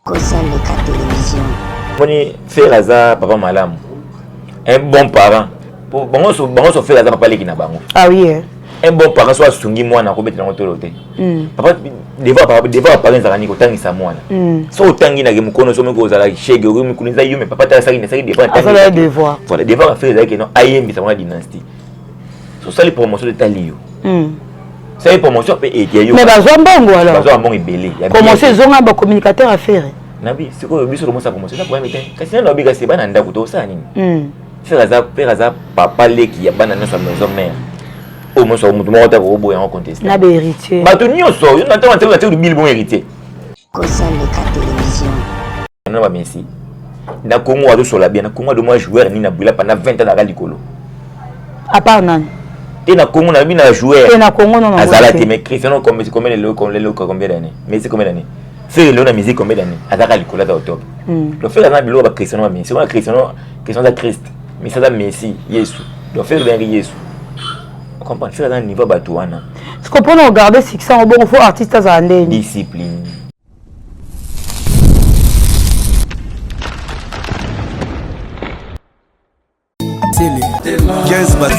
Kosaleka télévision. Moni faire hasard papa malamu. Un bon parent. Pour bango so faire hasard papa leki na bango. Ah oui. Un bon parent soit sungi mwana ko betela ngotolote. Papa devant parents zakani ko tangisa mwana. So tangi na gemukono so meko zala shege ko mikuninza yume papa ta saki na saki devant tangi. Ça devoir. Voilà, devant faire ça que non ayembi sa mwana dynastie. So ça les promotions de talio. Ça les promotions peut aider yo. Mais bazwa mbongo alors. Bazwa mbongo ebele. Promotion zonga ba communicateur à faire. Nabi, c'est quoi le but sur le mot ça promotion? Ça pourrait mettre. Kasi na obiga se bana ndako to ça nini? Faire ça papa leki ya bana na sa maison mère. Au moins, ça vous montre au bout et en contesté. N'a pas héritier. Bah, tu n'y as pas. On attend un bill bon héritier. Kosaleka télévision. Non, pas merci. Na Congo a sur la bien. Na Congo de moi joueur ni na brûlé pendant 20 ans dans la Licolo. À part nan. Et na Congo na bien na joueur. Et na Congo non. Azalati mais Cristiano combien les combien d'années? Mais c'est combien d'années? Faire le na musique combien d'années? Azala Licolo dans octobre. Le faire na bilo ba Cristiano mais c'est moi Cristiano Christ. Mais ça da Messi, Yesu. Donc faire bien Yesu. Comprendre faire dans le niveau batouana. Je comprends regarder si ça on bon faut artiste à aller. Discipline. Yes, but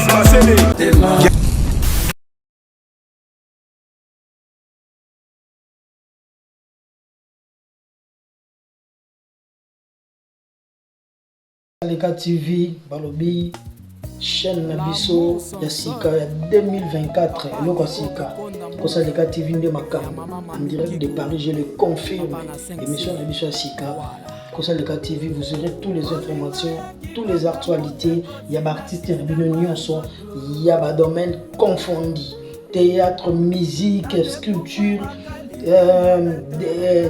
Kosaleka TV, Balobi, chaîne Nabiso, Yassika, 2024, Loko Sika, Kosaleka TV, Ndemaka, en direct de Paris, je le confirme, émission Nabiso Yassika, Kosaleka TV, vous aurez toutes les informations, toutes les actualités, il y a des artistes, il y a des domaines confondus, théâtre, musique, sculpture,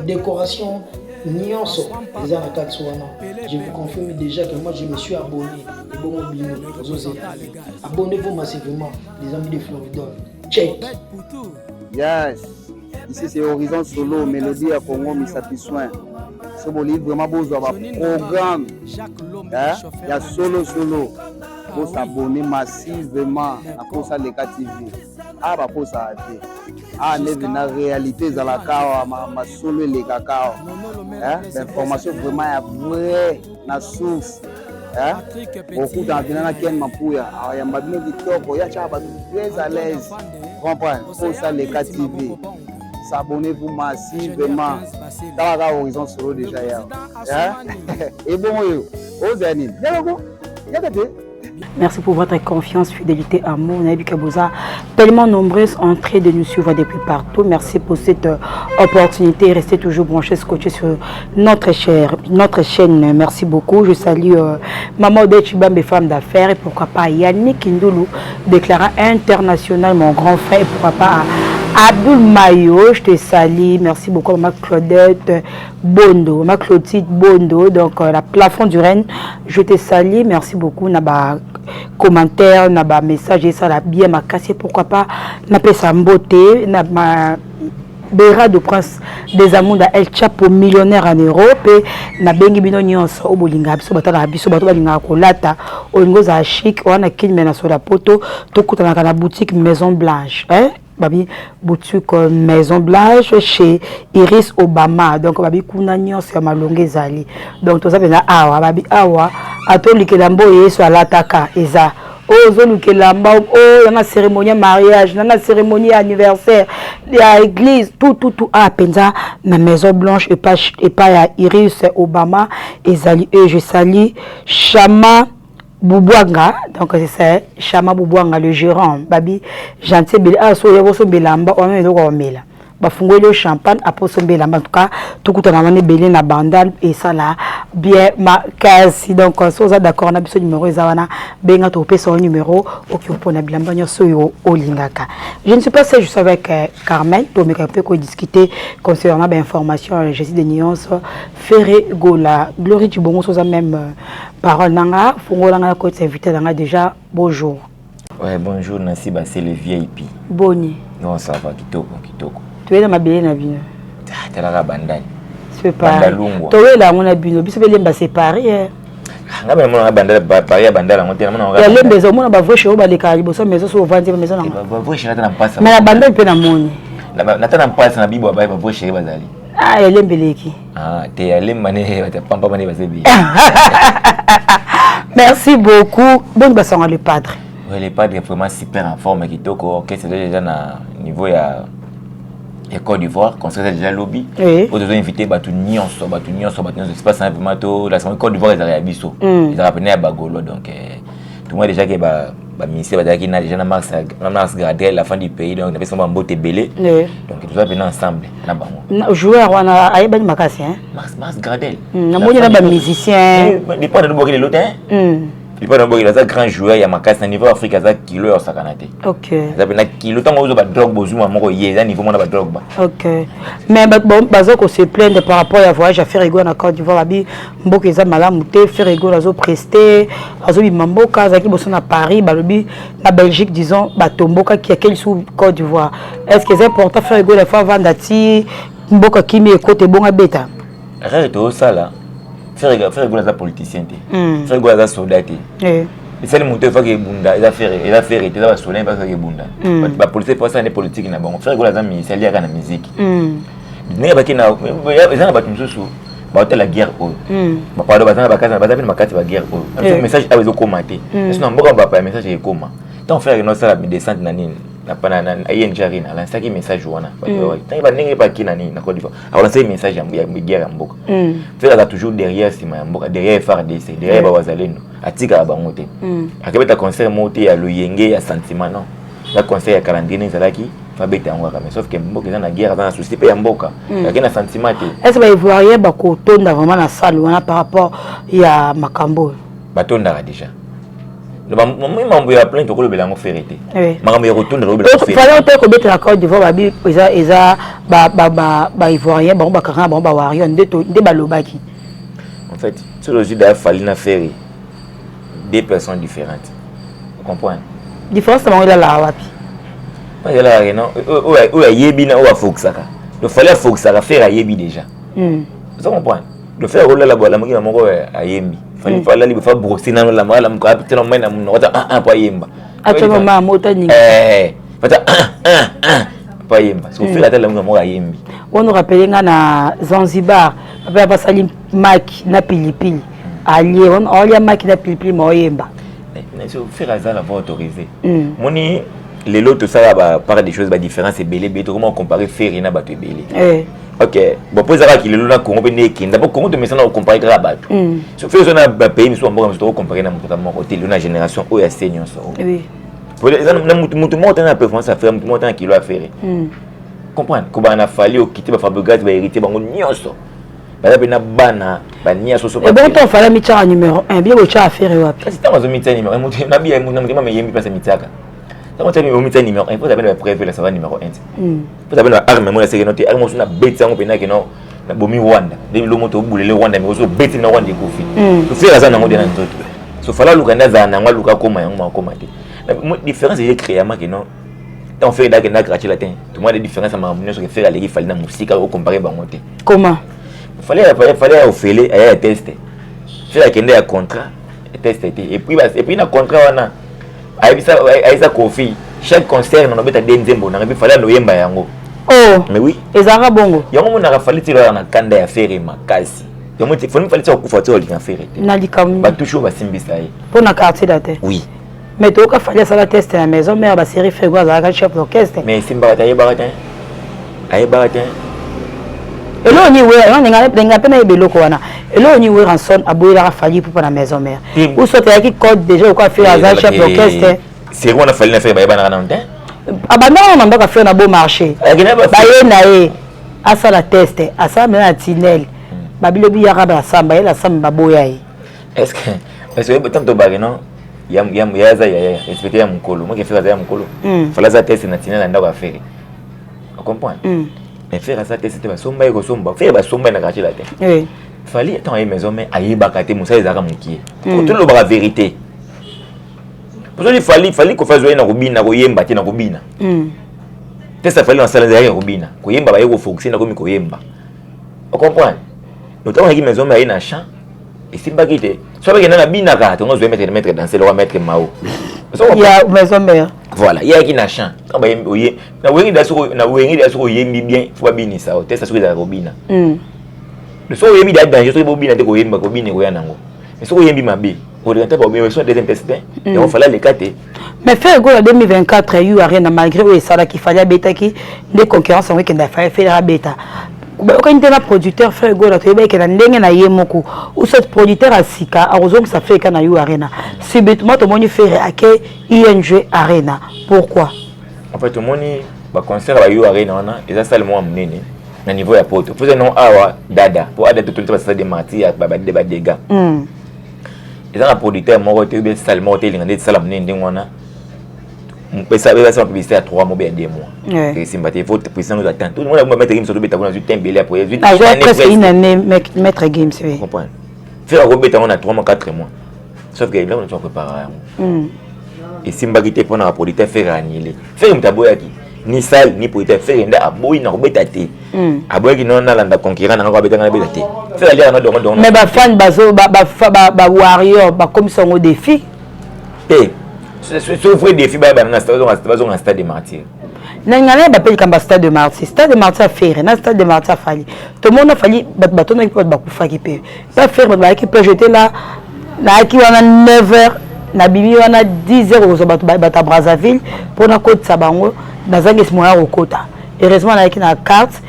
décoration, Nyonso, je vous confirme déjà que moi je me suis abonné. Et bon, abonnez-vous massivement, les amis de Floridor. Check. Yes. Ici c'est Horizon Solo, Mélodie à Congo, Misapi Soin. Ce beau livre vraiment besoin d'un programme. Il y a solo. Faut s'abonner massivement à Kosaleka TV. Ah, bah, pour ça, ah, la réalité dans la carte, ma solo les cacao. L'information vraiment est vraie, la source. Beaucoup d'enfants qui aiment ma pouille. Alors, il y a ma bien victoire, il y a très à l'aise. Comprends? Kosaleka TV. S'abonnez-vous massivement. Dans la Horizon Solo déjà hier. Et bon, aux années. Merci pour votre confiance, fidélité, amour. Nabi Kaboza, tellement nombreuses entrées de nous suivre depuis partout. Merci pour cette opportunité. Restez toujours branchés, scotchés sur notre chaîne. Merci beaucoup. Je salue Maman Odechibam, mes femmes d'affaires. Et pourquoi pas Yannick Kindoulou, déclarant international, mon grand frère. Et pourquoi pas Abdul Mayo, je te salue. Merci beaucoup, ma Claudette Bondo, ma Clotilde Bondo. Donc, la plafond du Rennes, je te salue. Merci beaucoup. Naba commentaire, naba message, et ça l'a bien m'a cassé. Pourquoi pas, n'a pas sa beauté, naba Béra de Prince des Amours El Chapo millionnaire en Europe et na bengi bino nyonso o bolinga biso batala biso bato balinga kolata o ngoza chic on a kin mena sur la poto to kutana na boutique Maison Blanche babi boutique Maison Blanche chez Iris Obama donc babi kuna nyonso ya malonge zali donc to ça awa babi awa atolikela mboye so alataka eza Ozolukelamba, la cérémonie mariage, la cérémonie anniversaire, la église, tout à Penza, la Maison Blanche et pas Iris Obama et je salue Chama Boubouanga, donc c'est ça, Chama Boubouanga, le gérant, Babi, gentil, Belamba, on est là. Bafungo le champagne après somber la en tout cas tout coup on a mené belé na bandal et ça là bien ma case donc on ça d'accord on a besoin numéro zawana benga to pe son numéro OK pour na bilamba nyoso yo olingaka je ne suis pas seul juste avec Carmen pour me capter discuter concernant ben information je suis de nuances Ferré Gola Glory du bon ça même parole nanga fungo nanga ko invité nanga déjà bonjour. Ouais bonjour Nancy c'est le VIP. Boni. Non ça va kitoko. Tu es dans ma belle nabino. Tu la bandal. C'est pas. Tu es là mon nabino. Biso belle mba séparé. Ngaba mon bandal Paris bandal on tellement on. Ya lembe zo mona ba voiture ba le kali boso maison so vendre maison na. Ba voiture na passe. Mais la bandal pe na moni. Na tana passe na bibo ba voiture bazali. Ah, elle est beleki. Ah, t'es allé mané, t'es pas mané, c'est bien. Merci beaucoup. Bonne basson le padre. Oui, le padre est vraiment super en forme. Qui toko, ok, c'est déjà na niveau ya Côte d'Ivoire, qu'on serait déjà lobby. Oui. Pour nous inviter, batu nyonso, c'est pas simplement tout. La semaine Côte d'Ivoire, ils arrivent à Bissau. Ils arrivent à Bagolo, donc tout le monde déjà qui va. Ministère qui n'a déjà Mars Gradel la fin du pays, donc on a besoin de beau belé, donc ils doivent venir ensemble là-bas. Joueur on a aïe ben makasi hein. Mars Gradel. Na moi na ba musicien. Il pas de boire l'autre hein. Il pas de boire les grands joueurs, il y a makasi na niveau Afrique ça kilo au sakanate. OK. Ça ben kilo tant on ba drogue bozuma moko yé niveau mon ba drogue ba. OK. Mais bon bazoko se plaindre par rapport à voyage à faire ego na Côte d'Ivoire abi mboka eza malamu te faire ego azo prester azo bi mamboka zaki boso na Paris balobi na Belgique disons batomboka qui a quel sous Côte d'Ivoire. Est-ce que c'est important faire ego la fois vendati mboka kimi e côté bonga beta. Arrête tout ça là. Faire ego la politicien te. Faire ego la soldat te. Et c'est le monteur qui est bunda, il a fait, il a soldat parce qu'il est bunda. La politique pas ça n'est politique na bon. Faire ego la ministère lié à la musique. N'est pas qu'il na, ils ont battu nous sous. Bah la guerre oh. Bah pas de bazana bakasa, bazana na makati ba guerre oh. Un message a besoin commenter. Sinon mboka ba pas message est comment. Tant faire une ça la descente na nini. Na pana na ayen jarina la saki message wana. Tant ba ningi pa kina nini na Côte d'Ivoire. Alors c'est message ya guerre ya mboka. Faire là toujours derrière sima ya mboka, derrière FARDC, derrière ba wazalendo. Atika ba ngote. Akabeta concert monté ya loyenge ya sentiment non. La concert ya calendrier zalaki fabeta ngwa mais sauf que mboka eza na guerre dans souci pe ya mboka. Yakena sentiment te. Est-ce que vous voyez ba ko tonda vraiment na salle wana par rapport ya makambo. Batonda déjà. Le mambo ya plein tokolo belango ferité. Makambo ya retourne le belango ferité. Fallait te ko beta la Côte d'Ivoire babi eza ba ivoirien ba karanga ba warrior nde balobaki. En fait, sur le jeu fallait na faire deux personnes différentes. Vous comprenez? Différence c'est là la wapi. Pas là non. O ya yebi na o afokisaka. Le fallait afokisaka faire yebi déjà. Vous comprenez? Le faire rôle la bola moko moko a yembi. Fallait libre faire brosser na la mala mko apitela mena mnota pa yemba. Atoma ma mota ningi. Fata pa yemba. So faire la moko a yembi. On nous rappelle na Zanzibar, papa pasali maki na pilipili. Allié on ya maki na pilipili mo yemba. Mais so faire ça la voie autorisée. Moni les lots ça va par des choses différentes et belé comment comparer faire na bato belé. Ok, bon pour ça qu'il est là Congo bene kinda pour Congo de maintenant on compare rabat. So fait on a pays mais so on va comparer na mutu mo côté la génération o ya senior so. Oui. Pour les na mutu monter na performance à faire mutu monter kilo à faire. Comprendre ko ba na fali o quitter ba Fabregas ba hériter bango nyonso. Ba na bana ba nyonso so. Et bon ton fallait mitcha numéro 1 bien o cha à faire wapi. C'est ta mazo mitcha numéro 1 mutu na bien mutu na me yemi passe mitaka. Quand tu as mis numéro 1, il faut savoir prévu la savane numéro 1. Il faut savoir l'arme, moi la série notée, arme sur la bête, on peut dire que non, la bombe Rwanda. Dès le moment où boule le Rwanda, mais aussi bête na Rwanda kofi. Tu fais la zone en mode dans tout. So fala lukanda za na luka koma yango makomate. La différence est créée à que non. Tant fait da que na gratuit latin. Tout moi les différences à m'amener sur faire aller fallait na musique au comparer bangote. Comment? Fallait au fêler à tester. Faire la kende à contrat, tester et puis na contrat wana Aïssa Kofi, chaque concert on a bête à Denzembo, on a fallu le yemba yango. Oh, mais oui. Et Zara Bongo. Yango on a fallu tirer na kanda ya faire makasi. Yango il faut fallu tirer kufa tirer na faire. Nalikam. Ba toujours ba simbisa ye. Pour na quartier d'ate. Oui. Mais tu as fallu ça la tester à la maison, mais ba série Frégo Zara chef d'orchestre. Mais simba ta yebaratin. Ayebaratin. Et là on y ouais, on nga pena ebeloko wana. Et là on y ouais ranson aboyela fallu pour la maison mère. Ou soit qui code déjà ou quoi faire Zara chef d'orchestre. C'est quoi on a fallu na faire ba yebana na ntin. Ah bah non, on va faire un beau marché. Bah yé à ça la test, à ça mais la tinel. Babilobi yara ba samba, la samba boyaye. Est-ce que tant de bague non? Yam yaza ya respecter ya mukolo. Moi qui fais ça ya mukolo. Fallait ça test na tinel anda ba faire. Tu comprends? Mais faire ça test c'était ba somba eko somba. Faire ba somba na quartier la tête. Oui. Fallait tant ay maison mais ayeba kate musa ezaka mukie. Pour tout le la vérité. Parce qu'il fallait qu'on fasse jouer na Rubina, Koyemba, na Rubina. Ça fallait en salle derrière Rubina. Koyemba va y fonctionner na comme Koyemba. On comprend. Notamment qui maison mais na champ. Et si pas quitter. Soit que na bina ka, on doit mettre danser le mettre Mao. Il y a maison mère. Voilà, il y a qui n'a chant. Quand bah oye, na wengi d'asso yembi bien, faut bini ça, test ça sur la robina. Le so yembi da danger, so bobina de ko yemba ko bini ko yanango. Mais so yembi mabe, on regarde pas mais so deuxième test. Et on fallait les cater. Mais faire go en 2024 il y a rien malgré où ça là qu'il fallait bêta qui des concurrences en week-end faire la bêta. Quand il était producteur faire go là tu sais que ndenge na yemoko ou ce producteur à Sika à raison ça fait kana you arena subitement tout le monde fait accueil ING arena pourquoi en fait tout le monde ba concert ba you arena on a et ça seulement amené na niveau ya poto faisait non awa dada pour ada tout le ça des martyrs ba dégâts et ça un producteur mon côté bien seulement hôtel ngandé ça la amené ndenge wana on ça va faire publicité à 3 mois bien 2 mois et c'est batté votre président nous attend tout le monde va mettre game sur le bêta dans une belé après 8 une année mettre game c'est comprendre faire au bêta on a 3 mois 4 mois sauf que là on est préparé et Simba qui était pour un producteur faire annuler faire un tabou qui ni salle ni producteur faire nda aboyi na bêta té aboyi qui non na landa concurrent na bêta na bêta té faire aller na donc mais ba fan bazo ba warrior ba comme son au défi c'est vrai défi ba na stade de martyr. Nangana ba peli kamba stade de martyr. Stade de martyr faire na stade de martyr fali. Tout le monde a fali bato na ki ba kufa ki pe. Pas faire ba ki peut jeter là na ki wana 9h na bibi wana 10h au bato Brazzaville pour na côte sabango na zangi moya okota. Heureusement na ki na carte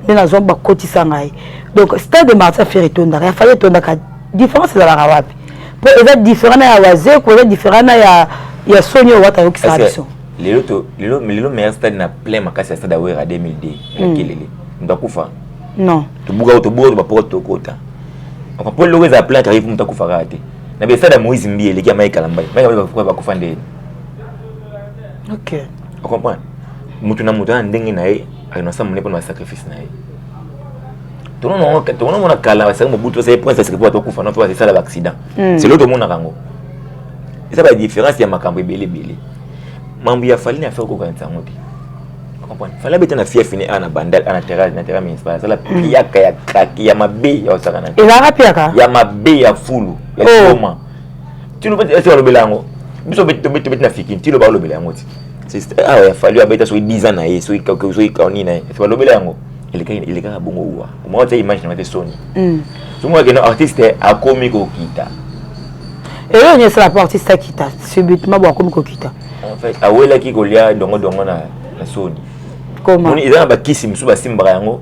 na zone ba kotisa ngai. Donc stade de martyr faire tonda. Il fallait tonda ka différence dans la rawapi. Pour être différent na waze ko être différent na il y a Sony au Wata qui s'appelle. Le meilleur stade na plein makasi stade à 2002. Kelele. Ndakufa. Non. To buga ba poto kota. On peut le za plein arrive mutakufa raté. Na be stade Moïse Mbiele qui a maïka lamba. Maïka ba kufa ndé. OK. On comprend. Mutu na mutu na ndenge na ye, anosa mone pour na sacrifice na ye. Tout le monde a kala, c'est un bout c'est point c'est pour kufa non c'est ça l'accident. C'est l'autre monde rango. Et ça va différence il y a makambo belé. Mambo ya fali na faire ko kan tsangote. Comprendre. Fala beta na fier fini ana bandal ana terrasse municipal. Ça la piaka ya kraki ya mabe ya osaka na. Et la rapiaka. Ya mabe ya fulu. Ya soma. Tu le beta c'est le belango. Biso beta na fiki, tu le ba le belango. C'est ya fali beta so 10 ans na ye, so kauni na ye. C'est le belango. Il est quand bongo ouwa. Moi tu imagine na te Sony. So moi que no artiste a komi ko kita. Et on est sur la partie ça qui t'a subitement bon comme kokita. En fait, awela ki kolia dongo na Sony. Comment? Ils ont ba kisi musu ba simba yango.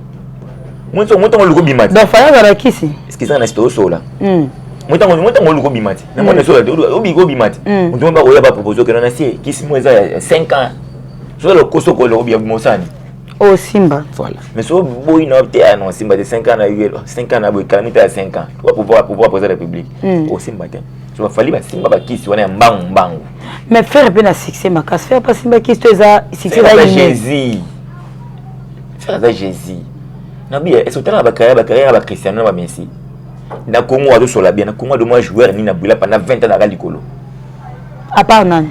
Moi to luko bimati. Donc fallait ba kisi. Est-ce qu'ils en a sto sola? Moi to luko bimati. Na moi sola obi go bimati. On demande ba oya ba proposer que na si kisi moi ça 5 ans. So le koso ko lo bi mosani. Oh Simba. Voilà. Mais so boy na opté à non Simba de 5 ans na 5 ans na boy calamité à 5 ans. Tu vas pouvoir président de la République. Au Simba te. Tu vas falloir Simba ba kisi wana mbangu. Mais faire bien un succès ma casse faire pas Simba kisi tu ça succès là Jésus. Faire ça Jésus. Na bien est-ce que tu as ba carrière ba Cristiano ba Messi. Na Congo ado sola bien na Congo de moi joueur ni na bula pendant 20 ans na Galikolo. À part nan.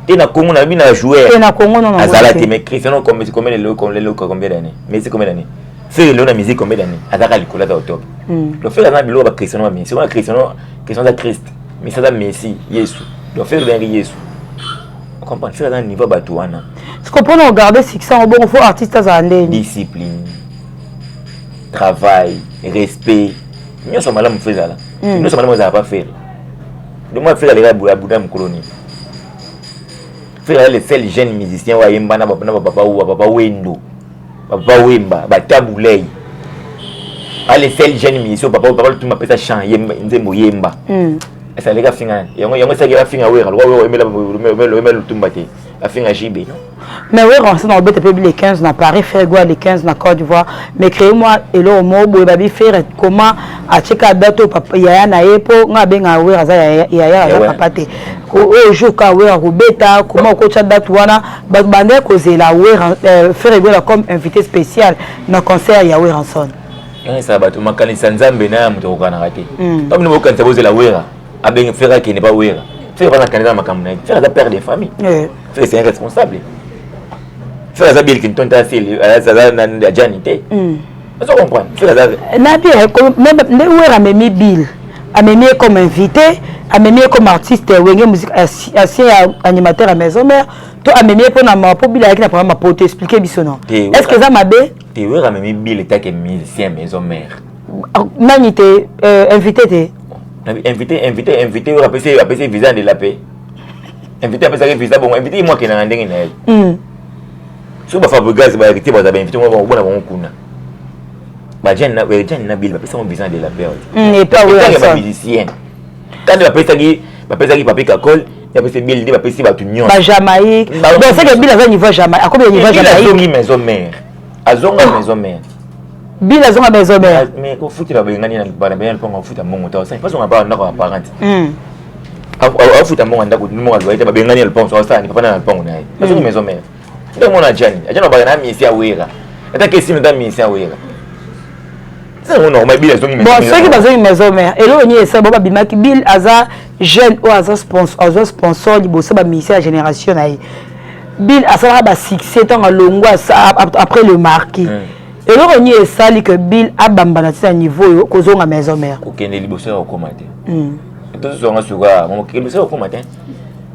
Et na Congo na bina joueur. Et na Congo non. Azalati mais Cristiano combien d'années? Messi combien d'années? Faire le na musique combien d'années? Azaka Likolo da top. Le faire na bilo ba Cristiano ba Messi. C'est Cristiano da Christ. Mais ça da Messi, Yesu. Le faire bien Yesu. On comprend faire dans niveau batouana. Je comprends regarder succès au bon faut artiste à discipline. Travail, respect. Nous sommes là, nous faisons là. Nous sommes là, nous n'avons pas fait. De moi, faire les gars, Bouddha, mon colonie. Faire les seuls jeunes musiciens, Wayemba, Papa Wendo, Papa Wemba, Bataboulay. Les seuls jeunes musiciens, Papa, tout m'appelle ça chant, Yemba. Ça les gars finissent. Il y a ça qui va finir. Mais oui, on a les 15 na Paris, faire quoi les 15 na Côte d'Ivoire. Mais créez-moi et là au mot baby faire comment à checker date papa ya na epo nga benga we raza ya papa te. Au jour ka we robeta comment ko cha date wana bande ko zela we faire quoi comme invité spécial na concert ya we ranson. Il ça ba to makanisa nzambe na muto kana raté. Comme nous kanisa bozela wera abenga faire qui n'est pas wera. Faire pas la candidat makamna. Faire la père des familles. Faire c'est irresponsable. Faire ça Bill Clinton ta fille ça na janité. Vous comprenez? Faire ça na bien même ne wera memi Bill Amémie comme invité, Amémie comme artiste, Wenge musique, ancien animateur à maison mère. Toi, Amémie pour ma populaire qui n'a pas ma pour t'expliquer bisono. Est-ce que ça m'a bé? Tu vois, Amémie Bill est un musicien maison mère. Nani t'es invité Invité, on appelle ça visa de la paix. Invité, appelle ça visa, bon, invité moi qui n'ai rien dit. Si on va faire le gaz, on va inviter, on va inviter, on va avoir un coup. J'ai un Bill, on va visa de la paix. Et pas oui, c'est musicien. Quand on appelle ça papier cacole, il appelle ça Bill, il appelle ça Batunion. Jamaïque. Donc c'est que Bill a un niveau Jamaïque. À combien de niveau Jamaïque? Il a maison mère. Azonga maison mère. Bill a zonga maison mère. Mais quand foot il va gagner dans le on foot à mon moteur, ça parce qu'on a pas un parent. Foot à mon andako, nous on doit être gagner le pont sur ça, il pas dans le pont là. Parce que maison mère. Donc mon agent, agent va gagner ici à Ouira. Est-ce que si nous donnons ici à Ouira? C'est normal Bill a zonga maison. Bon, ceux qui bazont maison mère. Et là on y est ça boba bimaki Bill aza jeune ou aza sponsor du bossa ba ministère génération aí. Bill a ça ba succès tant longo après le marquis. Et là, on y est sali que Bill a bambana à niveau causons à maison mère. Ok, les liboseurs au commentaire. Tout ce qu'on a sur mon liboseur au commentaire.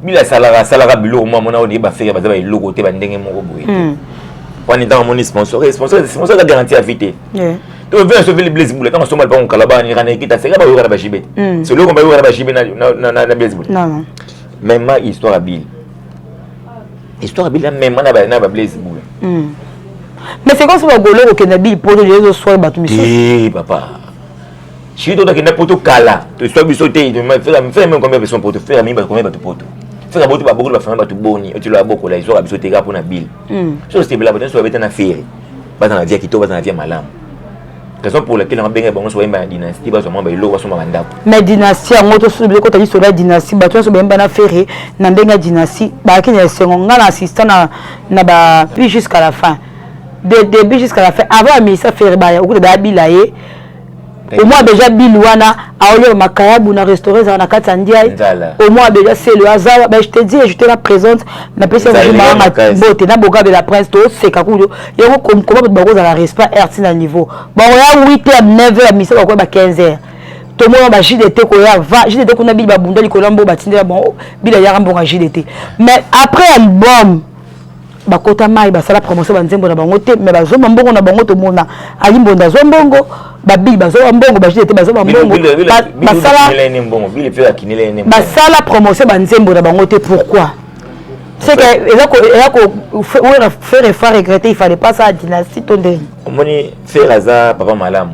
Bill a salara bilo, moi, mon audi, bah, faire le logo, t'es bandé, mon robot. On est dans mon sponsor la garantie à vite. Donc, viens sauver les blesses boules. Quand on se met pas en calaban, il y a un équipe, c'est là où on va bachibet. C'est là où on va bachibet dans la blesse boule. Non. Même ma histoire à Bill. Histoire à Bill, même moi, n'a pas blesse boule. Mais c'est comme si on golo au Kenabi pour les autres soirs battu monsieur. Eh papa. Je suis dans le poto kala. Tu sois bisoté, tu me fais même combien de personnes pour te faire même combien de poto. Faire beaucoup pas beaucoup de faire battu boni, tu l'as beaucoup là, ils sont bisoté pour na bill. Je suis là, tu sois bête na faire. Pas dans la vie qui to, pas dans la vie malam. Raison pour laquelle on a bien bon soit une dynastie, pas seulement l'eau, pas seulement mandap. Mais dynastie en autre sur le côté sur la dynastie, bah tu sois bien na faire, na benga dynastie, bah qui est second assistant na ba puis jusqu'à la fin. De début jusqu'à la fin, avant mais ça fait bah au de Bilaye au moins déjà Bilouana a eu Makayabu na restaurant na Katandia au moins déjà c'est le hasard ben je te dis j'étais là présente na personne ma beauté na boga de la prince to c'est kakudo yo comme comment ba za respect RT na niveau bon ya 8h 9h mais ça va quoi ba 15h to moi ba JDT ko ya va JDT ko na Bill ba bunda likolombo ba tindela bon Bill ya rambo JDT mais après album bakota mai basala promotion banzembo na bango te mais bazoma mbongo na bango to mona ali mbonda zo mbongo babi bazoma mbongo bajete bazoma mbongo basala promotion banzembo na bango te pourquoi c'est que il faut faire regretter il fallait pas ça à dynastie tonde moni faire aza papa malam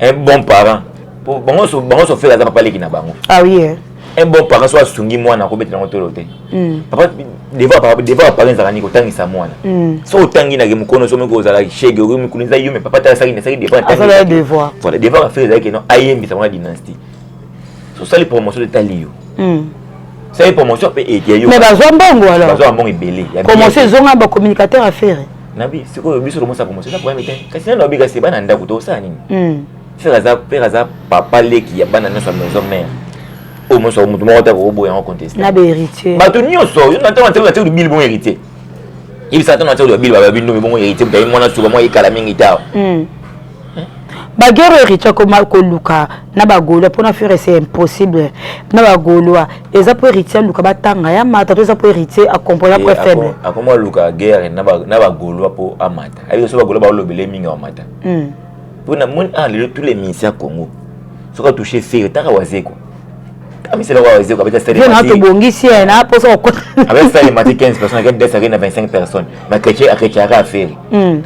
un bon parent pour bango so faire aza papa leki na bango ah oui un bon parent soit sungi mwana ko betela ngotolo te papa devant parents zakani ko tangisa mwana so otangi na mukono so meko zala shege ko mikuninza yume papa ta saki na saki devant ça devoir voilà devant faire zaki no ayembi sa mwana dynastie so ça les promotions de talio ça les promotions pe et yo mais bazwa mbongo alors bazwa mbongo ebele promotion zonga ba communicateur à faire nabi siko biso romo sa promotion ça problème te kasi na obiga se bana ndako to sa nini faire ça papa leki ya bana na sa maison mère au moins ça mutu mo ta ko boya en contester na héritier ba to nyoso yo na ta de Bill bon héritier il s'attend na ta de Bill ba Bill no bon héritier ta mona suba mo ikala mingi ta ba guerre héritier comme ko luka na ba golo pour na faire c'est impossible na ba golo eza pour héritier luka ba tanga ya mata to eza pour héritier à comprendre pour faible a comment luka guerre na ba golo pour amata avec so ba golo ba lobele mingi amata pour na mon tous les ministères Congo so ka toucher faire ta wazeko mais c'est là où on va dire que tu bongisi na pour ça avec ça il m'a dit 15 personnes avec 10 à 25 personnes mais chrétien à faire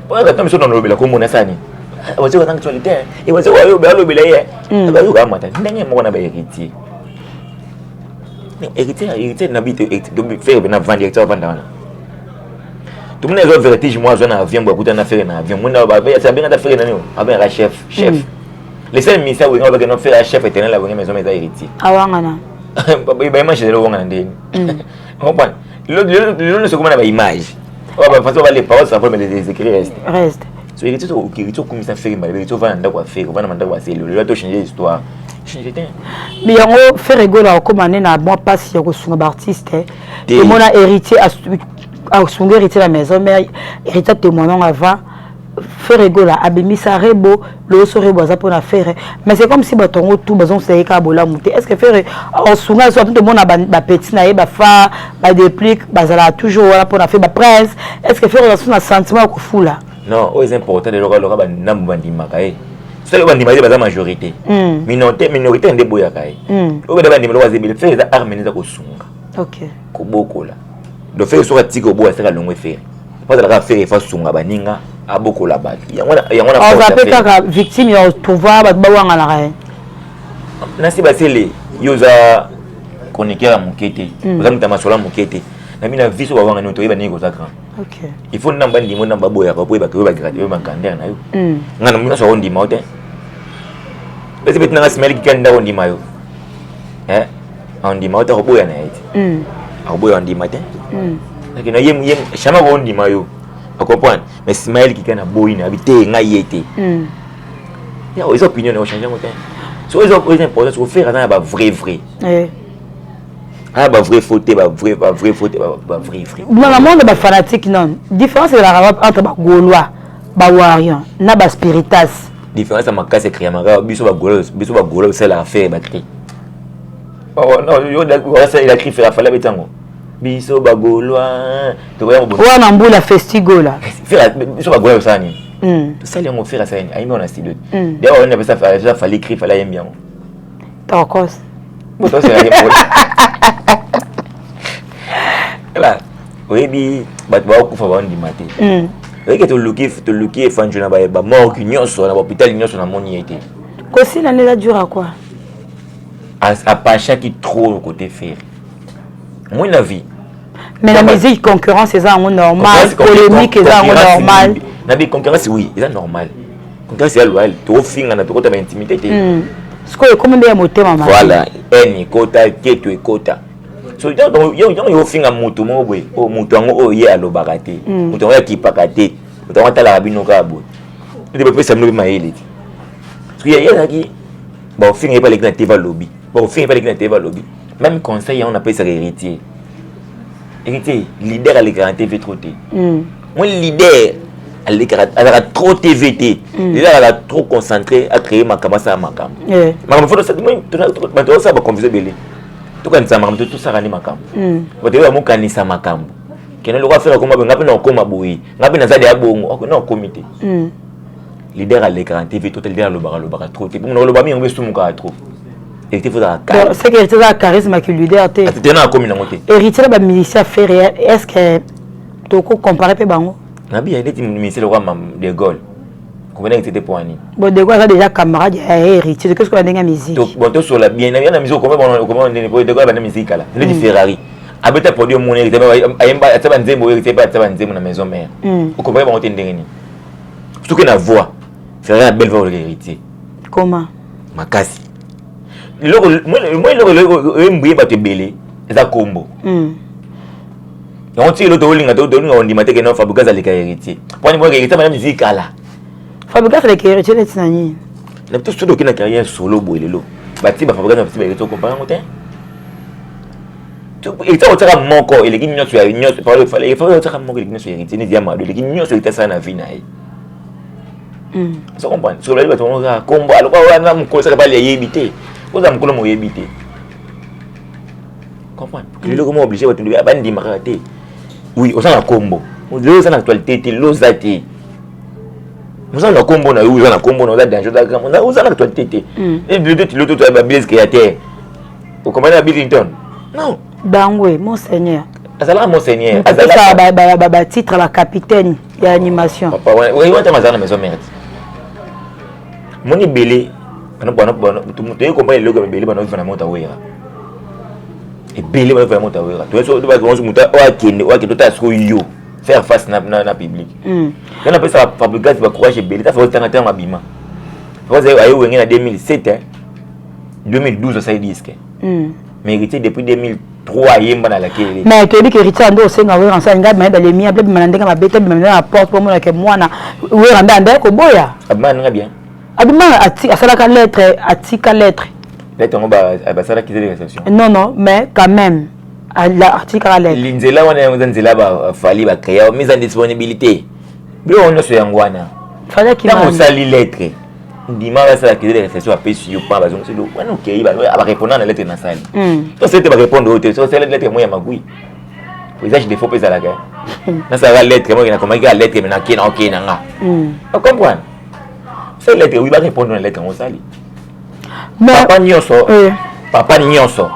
pour que tu dans le lobby comme on a ça ni on va dire actualité et on va dire le lobby là ba yo kamata ndenge mo na ba héritier na bite de faire na vendre directeur vendre tout le monde est vertige moi je na avion ba kuta na faire na avion mon na ba ça bien na faire na avec un chef les seuls ministères où on va que faire chef éternel la maison mais héritier awangana ba image de l'ongana ndeni comprendre le se comment na ba image on va façon va les paroles ça va mais les écrits reste so héritier to comme ça faire mal héritier va ndako faire va na ndako faire le to changer l'histoire changer temps mais yango faire rigola comme na moi pas si ko sunga ba artiste et mon héritier a sunga héritier la maison mais héritier témoignant avant faire égola abimisa rebo le rebo za pour faire mais c'est comme si batongo tout bazon c'est ka bola monter est-ce que faire en sunga soit tout le monde ba petit na ba fa ba déplique bazala toujours voilà pour faire ba prince est-ce que faire dans un sentiment ko fula non c'est important de le ba nambu bandima kai c'est le bandima c'est la majorité minorité ndé boya kai o ba bandima lo wazebile faire za armene za ko sunga OK ko bokola do faire so ka tiko boya ça ka longwe faire pas de la faire fa sunga baninga aboko la balle yangona on va peut-être victime ya pouvoir ba wanga la rain nasi basele yoza chroniqueur mukete oza mutama sola mukete na mina viso ba wanga nto yeba niko za grand OK il faut namba ndimo namba boya ba boya ba ke ba grade ba kander na yo ngana mina so ndi maote bese betina ngasmeli kikanda ndi mayo on ndi maote ko boya na yiti ko boya ndi mate lakini yem chama ko ndi mayo a comprendre mais Ismaël qui kana boyina habité ngayete ya aux opinions on change motin so les important so faire na ba vrai ah ba vrai faute ba vrai faute ba vrai dans le monde ba fanatique non différence est la entre ba gaulois ba warrior na ba spiritas différence à makase créer mara biso ba gaulois c'est l'affaire ba cri oh non yo il a cri faire fallait betango biso ba gaulois to ya mo wana mbula festigo la biso ba gaulois ça ni ça les mo faire ça ni aïe on a style d'ailleurs on avait ça fallait écrire fallait bien ta cause bon toi c'est rien là oui bi ba ko fa ba ndi maté oui que to luki fanjuna ba mort ki nyonso na hôpital nyonso na moni été kosi na la dure à quoi à Pacha qui trop côté faire moi la vie mais la musique concurrence c'est ça normal polémique c'est ça normal na bi concurrence oui c'est normal concurrence c'est loyal to finga na to kota intimité ce que comme bien moté maman voilà eni kota keto ekota so yo finga mutu mobwe o mutu ngo o ye alobaka te mutu ngo yakipaka te mutu ngo tala bino ka bo te be pesa mno maele ti so ya ki ba finga pa le na TV lobby ba finga pa le na TV lobby même conseil on appelle ça héritier leader à l'écran TV trop té moi leader à l'écran a trop TVT leader a trop concentré à créer ma kamasa makam makam faut ça moi ça ba confuser belé tout quand ça makam tout ça rani makam ba te ba kanisa makam kena le faire comme ngapi na koma boyi ngapi na zadi ya bongo na comité leader à l'écran TV total leader le bara trop té bon le ba mi ngbe sumuka trop héritier faut ça c'est que héritier a charisme qui leader té tu na commune ngoté héritier ba musicien faire est-ce que to ko comparer pe bango na bien était ministre le roi de Gaulle combien était pour ani bon de Gaulle a déjà camarade héritier qu'est-ce qu'on a dans musique bon to sur la bien na musique comment de Gaulle na musique là le Ferrari abeta produit mon héritier ayemba ataba nzembo héritier ba ataba nzembo na maison mère vous comprenez ba ngoté ndengeni surtout que na voix Ferrari a belle voix de héritier comment makasi moi le mbuye ba te belé eza combo on tire l'autre on dit matin que non Fabregas a les héritiers pour moi héritier madame musique là Fabregas les héritiers les tinani na tout surtout que na carrière solo boelelo bati ba Fabregas na héritier comparé ngoté tu héritier on tira moko et les guignols sur guignols parler il faut tira moko les guignols sur héritier ni diamant les guignols sur héritier ça na vie na ça comprend sur la bato on a combo alors wana mko ça pas les yebité vous am kolo mo yebité comprendre le comment obligé ba tundu ba ndi maraté oui on a combo le ça l'actualité l'osati nous avons combo na oui on a combo na danger da on a usana l'actualité et le tout ba blaze créateur au commandant à Billington non Dangwe monseigneur azala monseigneur azala ba titre la capitaine ya animation papa oui on t'a mazana maison mère moni belé bon tout monde comprendre le belé ba no vana mota wera et belé ba vana mota wera tu so ba ko muta o akende ta so yo faire face na public on appelle ça Fabregas ba courage belé ta fait autant ma bima vous avez eu en 2007 2012 ça disque mais héritier depuis 2003 yemba na la kéré mais tu dis que héritier ando senga we ransa nga ba les mia blé manandeka ma beta na porte pour moi que moi na we randa anda ko boya abana bien abima asalaka lettre atika lettre on va ça qui des réceptions non mais quand même l'article à lettre l'inzela wana nzela ba fali ba créer mise en disponibilité bio on se yangwana fallait qu'il m'a sali lettre dimanche ça que les réflexions après sur pas besoin c'est donc OK il va répondre à la lettre na sali toi c'est va répondre au c'est la lettre moi ya magui visage des faux pesa la gars na ça la lettre moi na comment la lettre mais na OK na nga tu comprends c'est lettre oui va répondre à la lettre au sali papa nyonso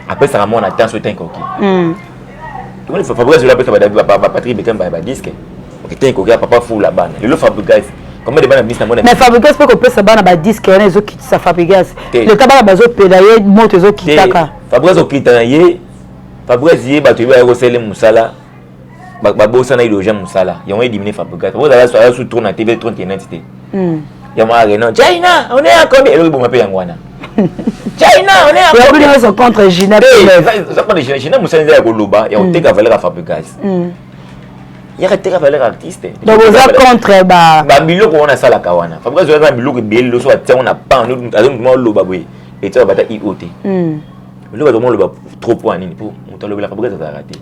après ça mon attention tant OK tout le Fabrice là peut Patrick Bekamba ba disque OK tant OK papa fou la bana le Fabrice comment de bana business mais Fabrice peut qu'on peut ça bana ba disque na zo qui sa Fabrice le tabala bazo pédailler monte zo qui taka Fabrice okitanaye Fabrice yé ba tu ba rosele musala ba bossa na iloja musala ya on éliminer Fabrice vous allez sur tourner na TV 31 entité ya ma non China on est à combien le bon m'appelle yangwana China on est à combien il y a contre Gina ça contre Gina musala ya koloba ya on teka valeur Fabrice il y a teka valeur artiste donc vous êtes contre ba biloko on a ça la kawana Fabrice on a biloko belo so on a pas nous azon loba boy et ça va ta IOT le va le trop pour nini pour monter le Fabrice ça a raté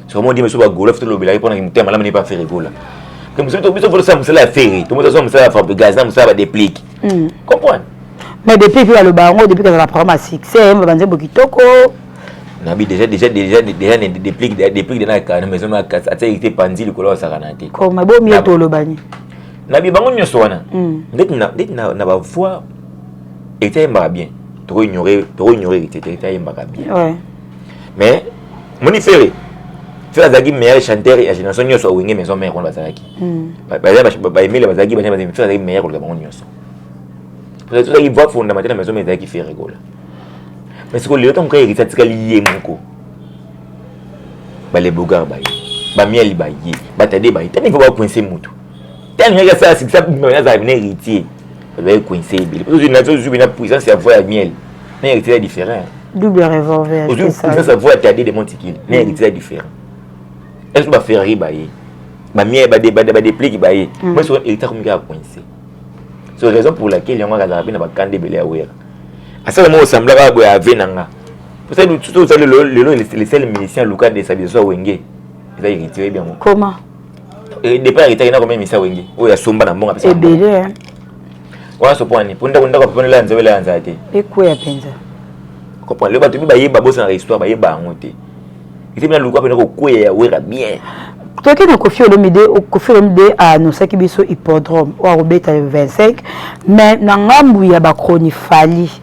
sur moi dit monsieur ba golf le bela pour que muté malama n'est pas faire rigola comme ça tout ça ça musala faire tout ça musala Fabrice ça musala déplique comprendre mais depuis que le baron depuis que la programme succès on va dire bokitoko nabi déjà déplique de na ka maison ma ka ça été pandi le color ça ranate comme bo mieux to le bani nabi bango nyoso wana ndeti na ba voix était mba bien to ignorer était mba bien ouais mais moni ferré faire zagi meilleur chanteur et génération nyoso wenge maison mère on va zaki ba aimer les bazaki ba faire zagi meilleur le bango nyoso peut-être ça il voit fondamentalement la maison mais zaki fait rigola mais ce que le temps quand il est lié moko ba les bogar ba ba miel ba yi ba tade ba tani faut pas coincer mutu tani nga ça c'est ça mais ça venir héritier ba coincer bile parce que na zo na puissance ya voix miel mais héritier est différent double revolver aujourd'hui ça voix tade de montikil mais héritier est différent est-ce que ba faire ba yi ba miel ba déplique ba yi moi sur héritier comme gars coincer c'est la raison pour laquelle on va garder na ba kande bele awera à ce moment où semblait avoir à Venanga. Vous savez, tout ça, les seuls musiciens locaux de Sabiso Wenge, ils ont hérité bien. Comment? Et depuis hérité, il y a combien de musiciens Wenge? Oh, il y a Somba dans le monde. Et bien, voilà ce point. Pour nous, on a pas la nzave la nzate. et quoi à penser? Comprends? Le bateau, il y a babos dans l'histoire, il y a barangote. Il y a locaux, il y a quoi ya bien. Toi qui n'as Kofi Olomide à nos sakibiso hippodrome ou à Robert 25, mais n'angambou ya ba chronifali.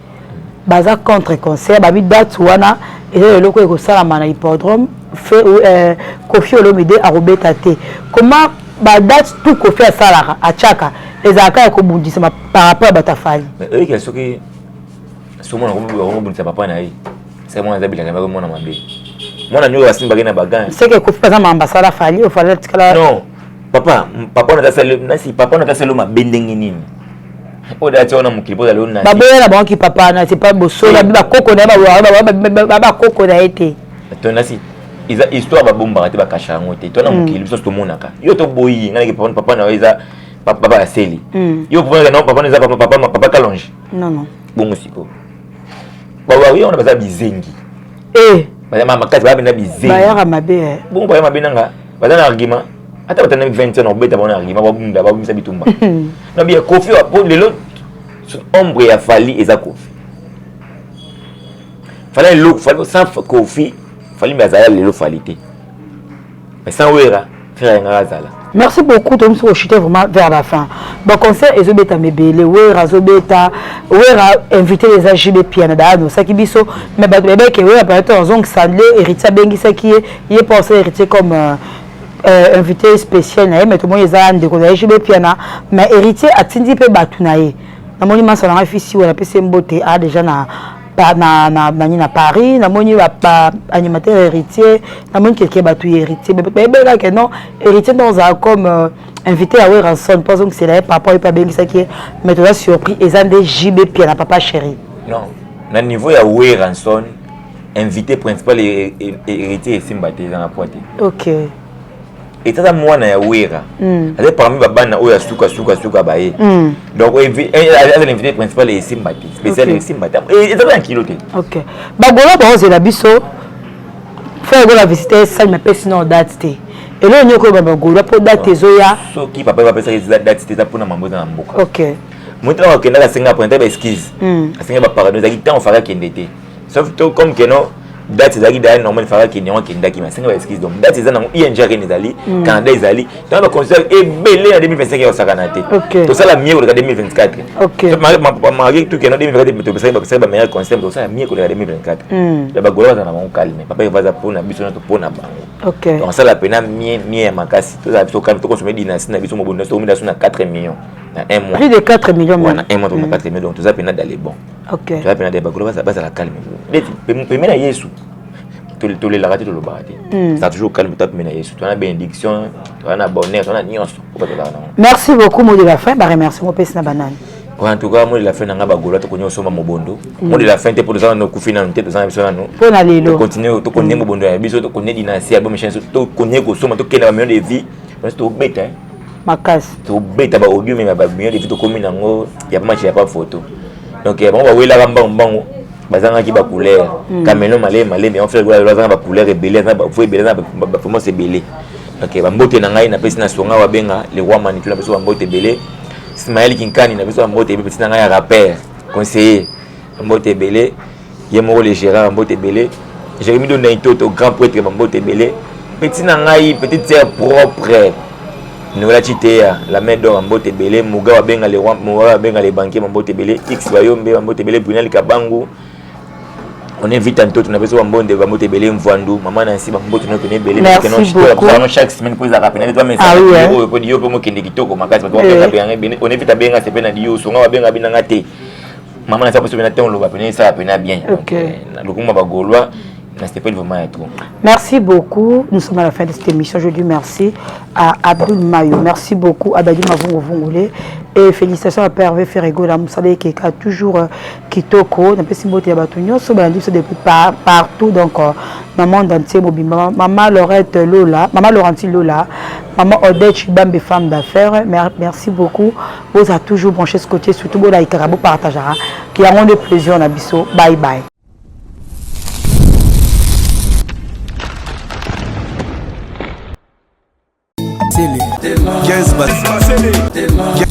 Baza contre concert babi date wana et le loko eko sala mana hippodrome fait Kofi Olomide à Robert Tate comment ba date tout Kofi a sala a chaka les aka ko bundisa par rapport à Batafali mais eux qui sont que souvent on bundisa papa na yi c'est moi zabila ngaba mona mabe mona nyo wa simba gena bagan c'est que Kofi pas ambassadeur Fali au fallait que non papa na taselo nasi papa na taselo mabendengi nini oda tona mukilipo da lona babela banki papa na c'est pas bosola ba koko na ba koko na été tona si histoire ba bomba te ba kashango te tona mukilipo so monaka yo to boyi ngana ke papa na weza papa aseli yo papa na papa na papa kalonge non bongo siko ba wa on a baza bizengi ba mama kati ba bina bizengi ba ya mabe bongo ba mabe nanga baza na argument ata batana 20 ans obeta bona arriva ba bunda ba bimisa bitumba na bien Kofi pour le lot ombre ya Fali eza Kofi fallait le fallait sans Kofi fallait bazala le lot Falité mais sans Wera faire ngazala. Merci beaucoup de nous chuter vraiment vers la fin. Bon concert ezobeta mebele Wera zobeta Wera invité les AJB piano da ça qui biso mais ba bébé que Wera peut-être zong sandle héritier bengisa qui est pensé héritier comme invité spécial mais tout le monde est en décollage je vais piano mais héritier a tindi pe batunaye na moni ma salon fils ou la PC Mbote a déjà na Paris na moni ba animateur héritier na moni quelqu'un batu héritier mais là que non héritier dans un comme invité à Weranson parce que c'est là papa et pas bien ça qui mais tu as surpris et en des JB piano papa chéri non na niveau ya Weranson invité principal héritier et Simbate dans la pointe OK. Et ça moi na Wera avec parmi babana oya suka baé donc l'invité principal est Simbati spécial est Simbati et ça un kilo OK bagola ba ose la biso faire go la visiter ça me pèse sinon date Et là, on est comme un gros, pour date Zoya. Ce qui papa va passer les dates, c'était pour nous dans Mboka. Ok. Moi, je suis à Singapour, je suis esquisse. À Singapour, je suis en train de faire sauf que comme que non, date c'est d'ailleurs normal faire qu'il n'y a qu'un qui m'a Singapour esquisse. Donc date c'est dans ING Renizali, Canada Isali. Donc on considère et belé en 2025 au Sakanate. Tout ça la mieux au 2024. Ok. Malgré tout que non 2024 c'est le meilleur concept. Tout ça la mieux au 2024. La bagola ça n'a pas calme. Papa il va pour na biso na to pour na bango. Ok. Donc ça la peine mieux makasi. Tout ça biso calme to consommer dynastie na biso mo bonus to mi na 4 millions. Un mois. Plus de 4 millions. Voilà, un mois pour 4 millions. Donc tout ça peine d'aller bon. Ok. Tu vas peine d'aller bagola ça la calme. Pemena na Yesu. Tous les laratés de l'obaraté. Ça toujours calme top mena Yesu. Tu as bénédiction, tu as bonheur, tu as nyonso. Merci beaucoup mot de la fin. Bah remercie mon pèse na banane. En tout cas, moi de la fin nanga bagola to konyo soma mobondo. Moi de la fin te pour ça no kufina nte to ça biso na no. Pour na lelo. Continuer to konye mobondo ya biso to konye dynastie ya bomme chance to konye ko soma to kena million de vie. Parce que to beta hein. Makas. To beta ba audio même ba million de vie to komi nango ya pas match ya pas photo. Donc bon ba wela gamba mbango. Bazanga ki ba couleur camelon malé mais on fait ba couleur rebelle ça ba faut rebelle ça ba vraiment c'est belé. OK ba mbote na ngai na pesi na songa wa benga le roi mani tu na pesi wa mbote belé Ismaël Kinkani na pesi wa mbote belé pesi na ngai rappeur conseiller mbote belé yemo le gérant mbote belé Jérémy Donaito to grand prêtre mbote belé petit na ngai petite sœur propre Nola Chitea la main d'or mbote belé muga wa benga le roi muga wa benga le banquier mbote belé X Bayombe mbote belé Brunel Kabangu. On invite Anto, on a besoin de bonne de belé mvandu maman Nancy bambote no pene belé que chaque semaine pour ça rappeler toi mais ça pour dire pour moi qui kitoko makasi parce on invite benga c'est pena dio songa benga binanga te maman Nancy parce que na te on lo pene ça pena bien donc na lokuma ba golwa na c'était pas vraiment trop. Merci beaucoup. Nous sommes à la fin de cette émission. Je dis merci à Abdul Mayo. Merci beaucoup à Badi Mavongo Vongolé. Et félicitations à Père Ferrego, la Moussade qui a toujours Kitoko. N'a pas si beau Batunyo. So Bandi c'est depuis partout donc dans le monde entier. Maman Laurette Lola, maman Laurentine Lola, maman Odette Chibambe femme d'affaires. Merci beaucoup. Vous avez toujours branché ce côté surtout vous la Ikarabo partagera. Qui a rendu plaisir en abisso. Bye bye. Yes, but